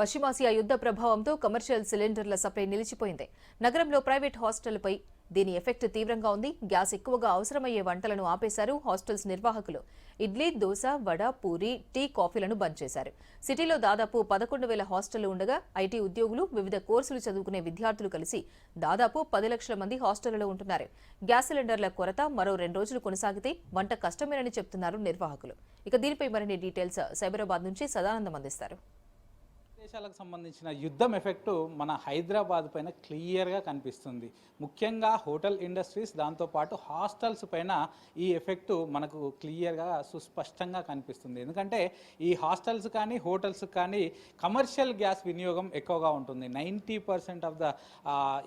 పశ్చిమాసియా యుద్ధ ప్రభావంతో కమర్షియల్ సిలిండర్ల సప్లై నిలిచిపోయింది. నగరంలో ప్రైవేట్ హాస్టళ్లపై దీని ఎఫెక్ట్ తీవ్రంగా ఉంది. గ్యాస్ ఎక్కువగా అవసరమయ్యే వంటలను ఆపేశారు హాస్టల్స్ నిర్వాహకులు. ఇడ్లీ, దోశ, వడ, పూరి, టీ, కాఫీలను బంద్ చేశారు. సిటీలో దాదాపు 11,000 హాస్టళ్లు ఉండగా ఐటీ ఉద్యోగులు, వివిధ కోర్సులు చదువుకునే విద్యార్థులు కలిసి దాదాపు 10 లక్షల మంది హాస్టళ్లలో ఉంటున్నారు. గ్యాస్ సిలిండర్ల కొరత మరో 2 రోజులు కొనసాగితే వంట కష్టమేనని చెప్తున్నారు నిర్వాహకులు. ఇక దీనిపై మరిన్ని డీటెయిల్స్ సైబరాబాద్ నుంచి సదానందం అందిస్తారు. దేశాలకు సంబంధించిన యుద్ధం ఎఫెక్ట్ మన హైదరాబాద్ పైన క్లియర్గా కనిపిస్తుంది. ముఖ్యంగా హోటల్ ఇండస్ట్రీస్, దాంతోపాటు హాస్టల్స్ పైన ఈ ఎఫెక్ట్ మనకు క్లియర్గా సుస్పష్టంగా కనిపిస్తుంది. ఎందుకంటే ఈ హాస్టల్స్ కానీ హోటల్స్ కానీ కమర్షియల్ గ్యాస్ వినియోగం ఎక్కువగా ఉంటుంది. 90% ఆఫ్ ద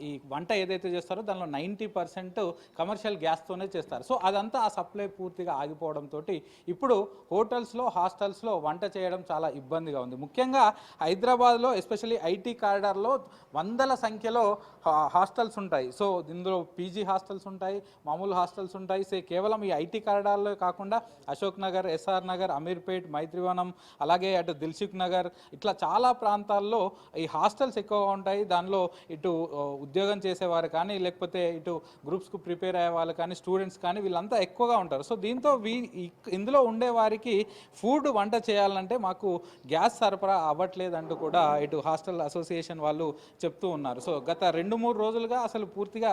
ఈ వంట ఏదైతే చేస్తారో దానిలో 90% కమర్షియల్ గ్యాస్తోనే చేస్తారు. సో అదంతా ఆ సప్లై పూర్తిగా ఆగిపోవడంతో ఇప్పుడు హోటల్స్లో, హాస్టల్స్లో వంట చేయడం చాలా ఇబ్బందిగా ఉంది. ముఖ్యంగా హైదరాబాద్లో ఎస్పెషల్లీ ఐటీ కారిడార్లో వందల సంఖ్యలో హాస్టల్స్ ఉంటాయి. సో ఇందులో పీజీ హాస్టల్స్ ఉంటాయి, మామూలు హాస్టల్స్ ఉంటాయి. కేవలం ఈ ఐటీ కారిడార్లో కాకుండా అశోక్ నగర్, ఎస్ఆర్ నగర్, అమీర్పేట్, మైత్రివనం, అలాగే అటు దిల్సుఖ్ నగర్, ఇట్లా చాలా ప్రాంతాల్లో ఈ హాస్టల్స్ ఎక్కువగా ఉంటాయి. దానిలో ఇటు ఉద్యోగం చేసేవారు కానీ, లేకపోతే ఇటు గ్రూప్స్కు ప్రిపేర్ అయ్యే వాళ్ళు కానీ, స్టూడెంట్స్ కానీ వీళ్ళంతా ఎక్కువగా ఉంటారు. సో దీంతో ఇందులో ఉండే వారికి ఫుడ్ వంట చేయాలంటే మాకు గ్యాస్ సరఫరా అవ్వట్లేదంటూ కూడా ఇటు హాస్టల్ అసోసియేషన్ వాళ్ళు చెప్తూ ఉన్నారు. సో గత 2-3 రోజులుగా అసలు పూర్తిగా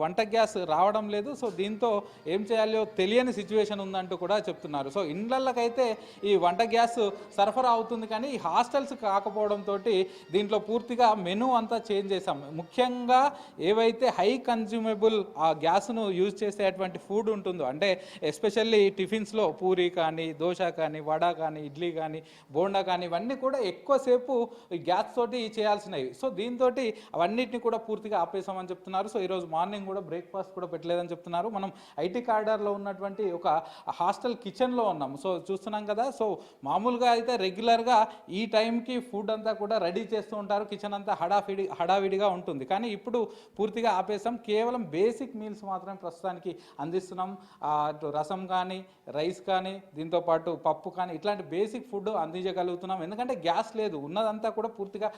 వంట గ్యాస్ రావడం లేదు. సో దీంతో ఏం చేయాలో తెలియని సిచ్యువేషన్ ఉందంటూ కూడా చెప్తున్నారు. సో ఇండ్లకైతే ఈ వంట గ్యాస్ సరఫరా అవుతుంది కానీ ఈ హాస్టల్స్ కాకపోవడంతో దీంట్లో పూర్తిగా మెనూ అంతా చేంజ్ చేశాం. ముఖ్యంగా ఏవైతే హై కన్జ్యూమబుల్ ఆ గ్యాస్ను యూజ్ చేసేటువంటి ఫుడ్ ఉంటుందో, అంటే ఎస్పెషల్లీ టిఫిన్స్లో పూరి కానీ, దోశ కానీ, వడ కానీ, ఇడ్లీ కానీ, బోండా కానీ ఇవన్నీ కూడా ఎక్కువసేపు గ్యాస్ తోటి చేయాల్సినవి. సో దీంతో అవన్నిటిని కూడా పూర్తిగా ఆపేసామని చెప్తున్నారు. సో ఈరోజు మార్నింగ్ కూడా బ్రేక్ఫాస్ట్ కూడా పెట్టలేదని చెప్తున్నారు. మనం ఐటీ కారిడార్లో ఉన్నటువంటి ఒక హాస్టల్ కిచెన్లో ఉన్నాం. సో చూస్తున్నాం కదా. సో మామూలుగా అయితే రెగ్యులర్గా ఈ టైంకి ఫుడ్ అంతా కూడా రెడీ చేస్తూ ఉంటారు. కిచెన్ అంతా హడావిడిగా ఉంటుంది. కానీ ఇప్పుడు పూర్తిగా ఆపేసాం. కేవలం బేసిక్ మీల్స్ మాత్రమే ప్రస్తుతానికి అందిస్తున్నాం. రసం కానీ, రైస్ కానీ, దీంతోపాటు పప్పు కానీ ఇట్లాంటి బేసిక్ ఫుడ్ అందించగలుగుతున్నాం. ఎందుకంటే గ్యాస్ లేదు, ఉన్నదంతా కూడా పూర్తిగా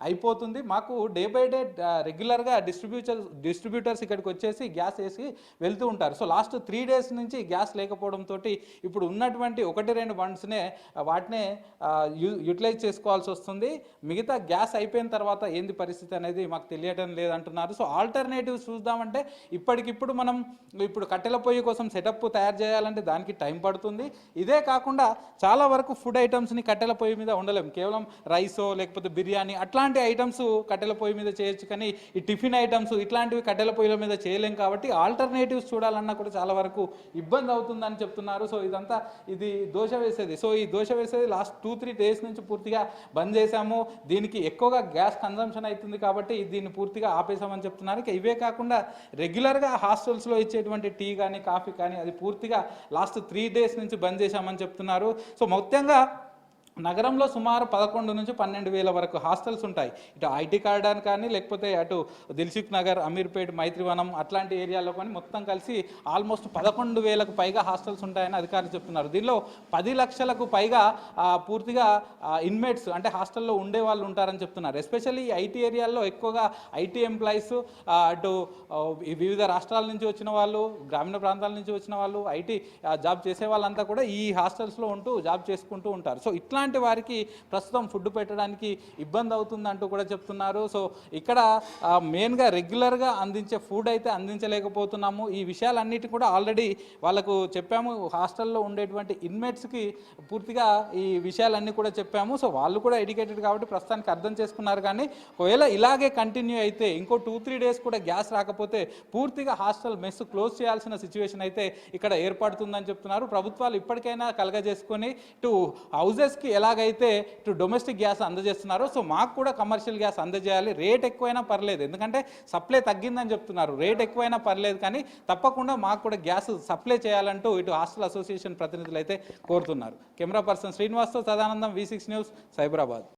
అయిపోతుంది. మాకు డే బై డే రెగ్యులర్గా డిస్ట్రిబ్యూటర్స్ ఇక్కడికి వచ్చేసి గ్యాస్ వేసి వెళ్తూ ఉంటారు. సో లాస్ట్ 3 days నుంచి గ్యాస్ లేకపోవడంతో ఇప్పుడు ఉన్నటువంటి 1-2 బండ్స్నే వాటినే యూటిలైజ్ చేసుకోవాల్సి వస్తుంది. మిగతా గ్యాస్ అయిపోయిన తర్వాత ఏంది పరిస్థితి అనేది మాకు తెలియటం లేదంటున్నారు. సో ఆల్టర్నేటివ్స్ చూద్దామంటే ఇప్పటికిప్పుడు మనం ఇప్పుడు కట్టెల పొయ్యి కోసం సెటప్ తయారు చేయాలంటే దానికి టైం పడుతుంది. ఇదే కాకుండా చాలా వరకు ఫుడ్ ఐటమ్స్ని కట్టెల పొయ్యి మీద ఉండలేము. కేవలం రైసో లేకపోతే బిర్యానీ అట్లాంటి ఐటమ్స్ కట్టెల పొయ్యి మీద చేయొచ్చు, కానీ ఈ టిఫిన్ ఐటమ్స్ ఇట్లాంటివి కట్టెల పొయ్యిల మీద చేయలేం. కాబట్టి ఆల్టర్నేటివ్స్ చూడాలన్నా కూడా చాలా వరకు ఇబ్బంది అవుతుందని చెప్తున్నారు. సో ఇది దోశ వేసేది. సో ఈ దోశ వేసేది లాస్ట్ 2-3 days నుంచి పూర్తిగా బంద్ చేశాము. దీనికి ఎక్కువగా గ్యాస్ కన్జంప్షన్ అవుతుంది కాబట్టి దీన్ని పూర్తిగా ఆపేసామని చెప్తున్నారు. ఇవే కాకుండా రెగ్యులర్గా హాస్టల్స్లో ఇచ్చేటువంటి టీ కానీ, కాఫీ కానీ అది పూర్తిగా లాస్ట్ 3 days నుంచి బంద్ చేశామని చెప్తున్నారు. సో మొత్తంగా నగరంలో సుమారు 11 నుంచి 12,000 వరకు హాస్టల్స్ ఉంటాయి. ఇటు ఐటీ కారిడార్ కానీ, లేకపోతే అటు దిల్సుఖ్ నగర్, అమీర్పేట్, మైత్రివనం అట్లాంటి ఏరియాలో కానీ మొత్తం కలిసి ఆల్మోస్ట్ 11,000కు పైగా హాస్టల్స్ ఉంటాయని అధికారులు చెప్తున్నారు. దీనిలో 10 లక్షలకు పైగా పూర్తిగా ఇన్మేట్స్ అంటే హాస్టల్లో ఉండే వాళ్ళు ఉంటారని చెప్తున్నారు. ఎస్పెషల్లీ ఐటీ ఏరియాల్లో ఎక్కువగా ఐటీ ఎంప్లాయీస్, అటు వివిధ రాష్ట్రాల నుంచి వచ్చిన వాళ్ళు, గ్రామీణ ప్రాంతాల నుంచి వచ్చిన వాళ్ళు, ఐటీ జాబ్ చేసే వాళ్ళంతా కూడా ఈ హాస్టల్స్లో ఉంటూ జాబ్ చేసుకుంటూ ఉంటారు. సో ఇట్లాంటి వారికి ప్రస్తుతం ఫుడ్ పెట్టడానికి ఇబ్బంది అవుతుందంటూ కూడా చెప్తున్నారు. సో ఇక్కడ మెయిన్గా రెగ్యులర్గా అందించే ఫుడ్ అయితే అందించలేకపోతున్నాము. ఈ విషయాలన్నిటి కూడా ఆల్రెడీ వాళ్ళకు చెప్పాము. హాస్టల్లో ఉండేటువంటి ఇన్మేట్స్కి పూర్తిగా ఈ విషయాలన్నీ కూడా చెప్పాము. సో వాళ్ళు కూడా ఎడ్యుకేటెడ్ కాబట్టి ప్రస్తుతానికి అర్థం చేసుకున్నారు. కానీ ఒకవేళ ఇలాగే కంటిన్యూ అయితే ఇంకో 2-3 days కూడా గ్యాస్ రాకపోతే పూర్తిగా హాస్టల్ మెస్ క్లోజ్ చేయాల్సిన సిచ్యువేషన్ అయితే ఇక్కడ ఏర్పడుతుందని చెప్తున్నారు. ప్రభుత్వాలు ఇప్పటికైనా కలగజేసుకొని ఇటు హౌజెస్కి ఎలాగైతే ఇటు డొమెస్టిక్ గ్యాస్ అందజేస్తున్నారో సో మాకు కూడా కమర్షియల్ గ్యాస్ అందజేయాలి. రేట్ ఎక్కువైనా పర్లేదు, ఎందుకంటే సప్లై తగ్గిందని చెప్తున్నారు. రేట్ ఎక్కువైనా పర్లేదు కానీ తప్పకుండా మాకు కూడా గ్యాస్ సప్లై చేయాలంటూ ఇటు హాస్టల్ అసోసియేషన్ ప్రతినిధులు అయితే కోరుతున్నారు. కెమెరా పర్సన్ శ్రీనివాస్తో సదానందం, V6 న్యూస్, సైబరాబాద్.